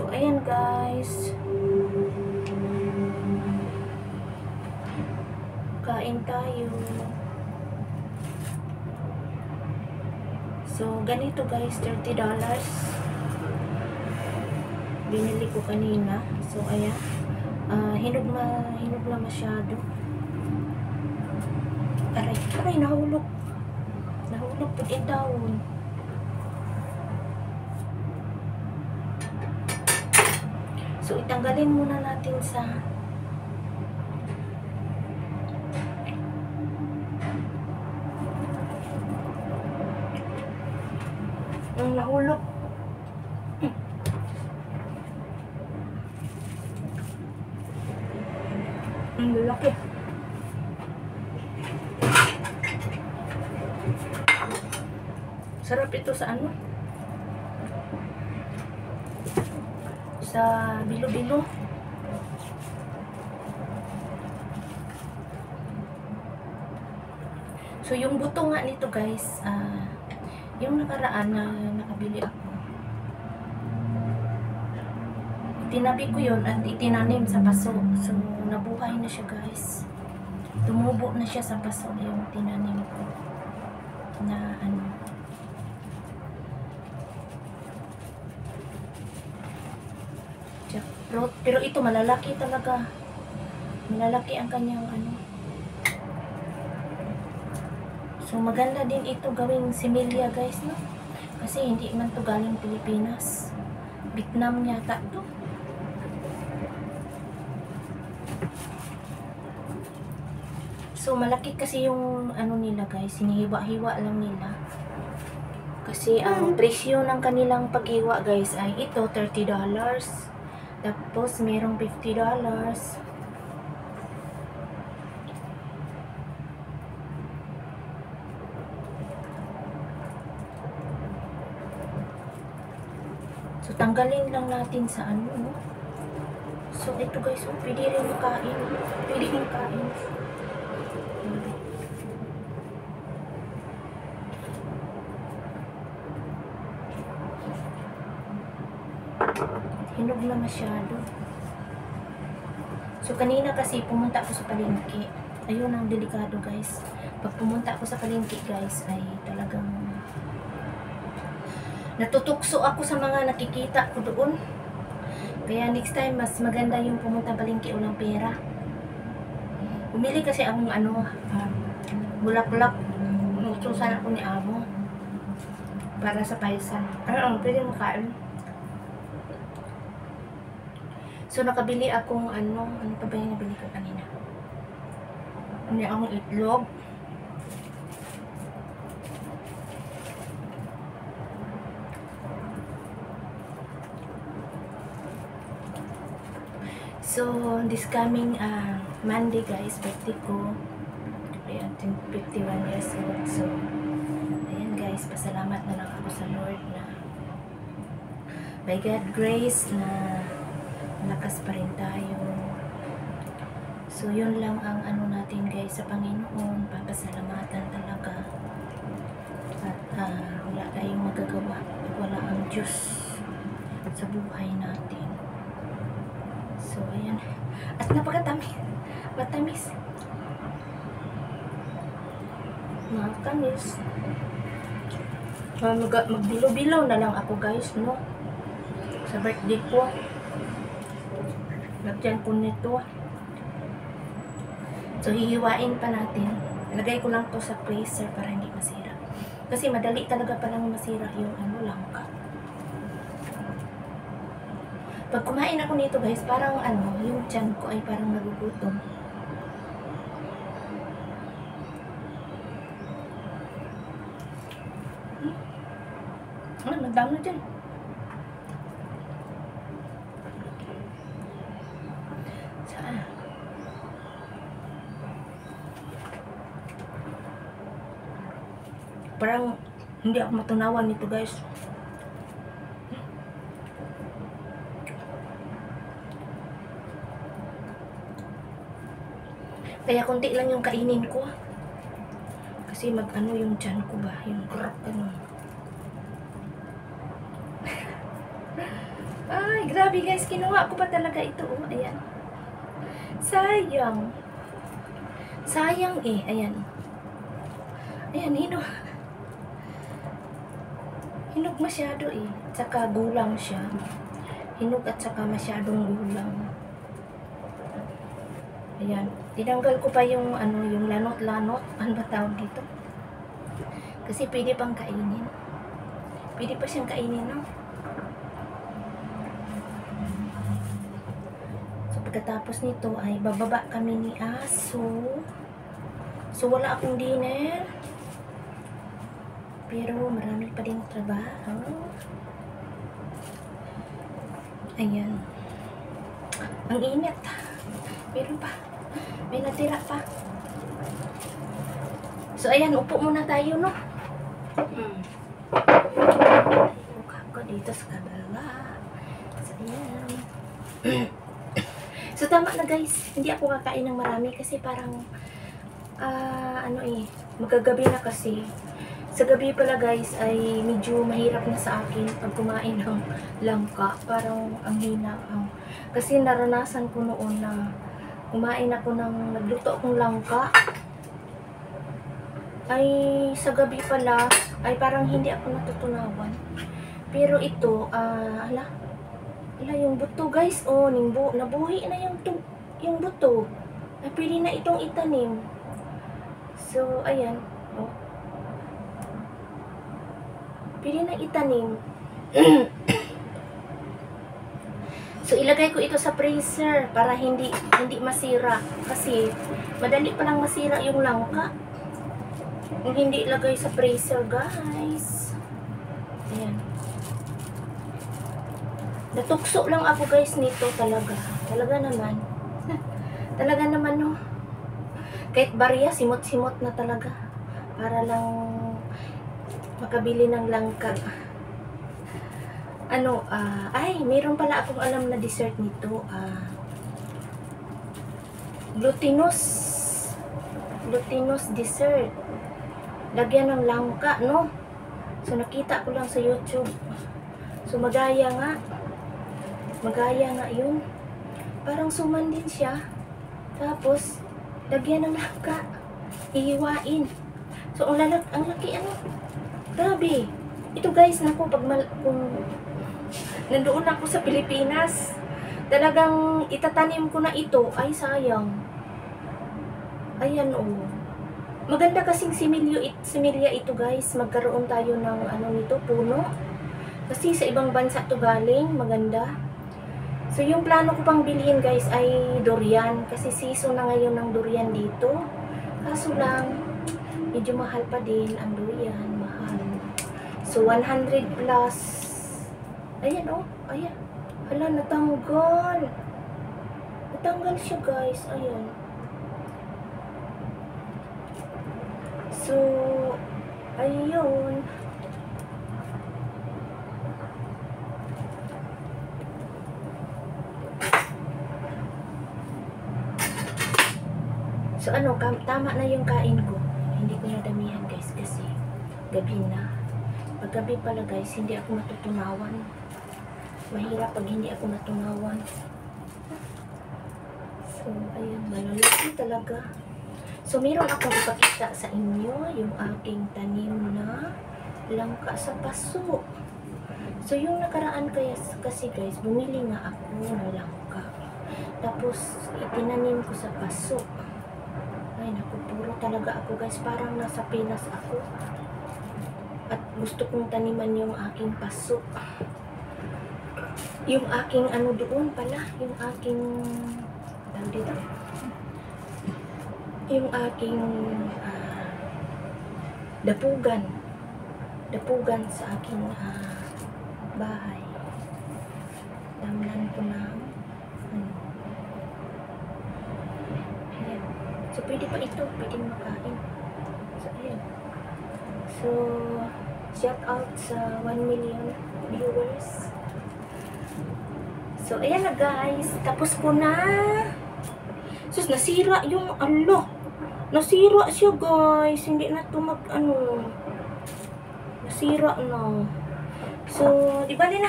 So, ayan guys. Kain tayo. So, ganito guys, $30. Binili ko kanina. So, ayan. Hinog na masyado. Aray, nahulog. Nahulog po din daon. So, itanggalin muna natin sa nahulog. Ang laki. Sarap ito sa ano? Sa bilo-bilo. So, yung buto nga nito guys, yung nakaraan na nakabili ako, tinabi ko yun at itinanim sa paso. So, nabuhay na siya guys. Tumubo na siya sa paso yung tinanim ko na ano. Pero ito malalaki talaga. Malalaki ang kanyang ano. So, maganda din ito gawing similya guys, no? Kasi hindi man to galing Pilipinas. Vietnam yata to. So, malaki kasi yung ano nila guys. Hinihiwa-hiwa lang nila. Kasi ang presyo ng kanilang paghiwa guys ay ito, $30. Tapos, merong $50. So, tanggalin lang natin sa ano, no? So, ito guys, pwede rin makain. Pwede rin makain. Hinog na masyado. So, kanina kasi pumunta ako sa palengke. Ayun ang delikado guys. Pag pumunta ako sa palengke guys, ay talagang natutukso ako sa mga nakikita ko doon. Kaya next time, mas maganda yung pumunta palengke walang pera. Umili kasi ang ano, bulak-bulak. Gusto sana ko ni Amo. Para sa paisan. Pwede mo kain. So, nakabili akong ano pa ba yung nabili ko kanina? Ano akong itlog. So, this coming Monday guys, birthday ko. Ayan, 51 years old. So, ayan guys, pasalamat na lang ako sa Lord na by God grace na lakas pa rin tayo. So, yun lang ang ano natin guys sa Panginoon. Papasalamatan talaga. At wala tayong magagawa. Wala ang Diyos sa buhay natin. So, ayan. At napakatamis. Matamis. Matamis. Magbilo-bilo na lang ako guys, no? Sa birthday ko. Lagyan ko nito. So, hihiwain pa natin. Lagay ko lang to sa freezer para hindi masira. Kasi madali talaga palang masira yung ano, langka. Pag kumain ako nito guys, parang ano, yung tiyan ko ay parang nagugutom. Madami na dyan. Saan? Parang hindi ako matunawan nito guys. Kaya konti lang yung kainin ko. Kasi mag-ano yung tiyan ko ba? Yung grap ano. Ay, grabe guys. Kinuha ko pa talaga ito. Oh, ayan. Sayang. Sayang eh. Ayan. Ayan, hinog. Hinog masyado eh. Tsaka gulang siya. Hinog at saka masyadong gulang. Ayan. Tinanggal ko pa yung ano, yung lanot-lanot. Ano ba tawag dito? Kasi pwede pang kainin. Pwede pa siyang kainin, no? So, pagkatapos nito ay bababa kami ni Aso. So, wala akong dinner. Pero marami pa din trabaho. Ayan. Ang init. Meron pa. May natira pa. So, ayan. Upo muna tayo, no? Mukha ko dito sa kabala. So, ayan. So, tama na guys. Hindi ako kakain ng marami kasi parang magagabi na kasi. Sa gabi pala guys ay medyo mahirap na sa akin pag kumain ng langka. Parang ang hina. Kasi naranasan ko noon na kumain ako ng nagluto akong langka. Ay sa gabi pala ay parang hindi ako natutunawan. Pero ito, ala yung buto guys. Oh, nabuhi na yung buto. Ay pwede na itong itanim. So, ayan. Oh. Pwede na itanim. So, ilagay ko ito sa freezer para hindi masira. Kasi, madali palang masira yung langka. Kung hindi ilagay sa freezer, guys. Ayan. Natukso lang ako, guys, nito talaga. Talaga naman. Talaga naman, no. Kahit barya, simot-simot na talaga. Para lang makabili ng langka. Mayroon pala akong alam na dessert nito. Glutinous dessert. Lagyan ng langka, no? So, nakita ko lang sa YouTube. So, magaya nga yun. Parang suman din siya. Tapos, lagyan ng langka. Ihiwain. So, ang laki, ano? Grabe. Ito guys, naku, kung nandoon ako sa Pilipinas, talagang itatanim ko na ito, ay sayang. Ayan, oh. Maganda kasing similya ito guys. Magkaroon tayo ng nito, puno. Kasi sa ibang bansa to galing, maganda. So, yung plano ko pang bilhin guys ay durian. Kasi season na ngayon ng durian dito. Kaso lang, medyo mahal pa din ang durian. Mahal. So, 100 plus. Ayan, oh. Ayan. Hala, natanggal. Natanggal siya guys. Ayan. So, ayun. So, tama na yung kain ko. Hindi ko nadamihan guys kasi gabi na. Pag gabi pala guys, hindi ako matutunawan. Mahirap pag hindi ako natunawan. So, ayun. Malalaki talaga. So, meron akong ipakita sa inyo yung aking tanim na langka sa paso. So, yung nakaraan kasi guys, bumili nga ako ng langka. Tapos, itinanim ko sa paso. Ay, naku, puro talaga ako guys. Parang nasa Pinas ako. At gusto kong taniman yung aking paso. Yung aking doon pala. Yung aking yung aking dapugan sa aking bahay. Damlan ko na ayan. So pwede pa ito, pwede makain. So ayan. So shout out sa 1 million viewers. So ayan na guys, tapos ko na. Sus, nasira yung nasira siya guys. Hindi na ito nasira na. So, di bali na.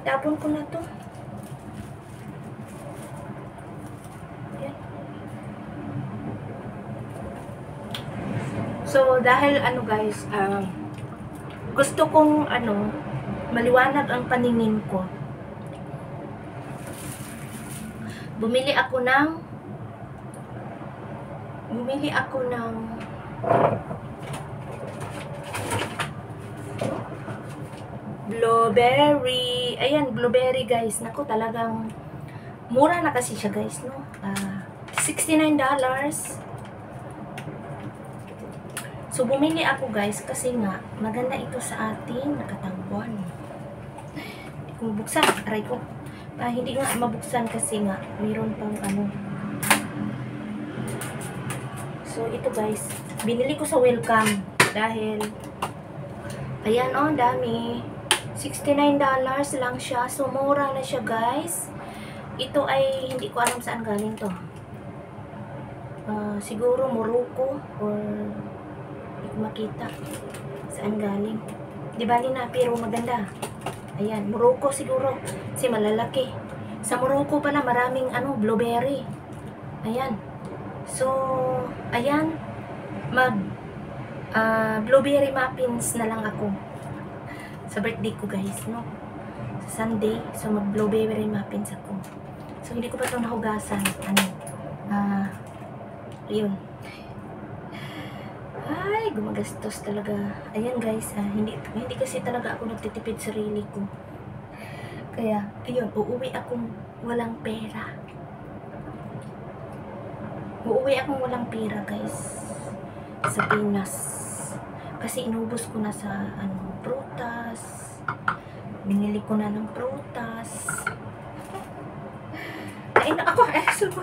Tapon ko na to. Yan. So, dahil ano guys, gusto kong maliwanag ang paningin ko. Bumili ako ng blueberry. Ayan, blueberry guys. Naku, talagang mura na kasi siya guys, no? $69. So, bumili ako guys kasi nga, maganda ito sa ating nakatangguan. Hindi ko mabuksan. Aray ko. Hindi nga mabuksan kasi nga, mayroon pang So, ito guys, binili ko sa Welcome dahil, ayan dami. $69 lang siya. So, mura na siya guys. Ito ay, hindi ko alam saan galing to. Siguro Morocco or hindi ko makita saan galing. Di bali na, pero maganda. Ayan, Morocco siguro. Kasi malalaki. Sa Morocco pala, maraming blueberry. Ayan. So, ayan, blueberry muffins na lang ako sa birthday ko guys, no? Sa Sunday, so mag-blueberry muffins ako. So, hindi ko pa ito nahugasan. Yun. Ay, gumagastos talaga. Ayan guys, hindi kasi talaga ako nagtitipid sarili ko. Kaya, ayun, uuwi akong walang pera. Uuwi akong walang pera guys sa Pinas kasi inubos ko na sa prutas, binili ko na ng prutas. Ay na ako, subo.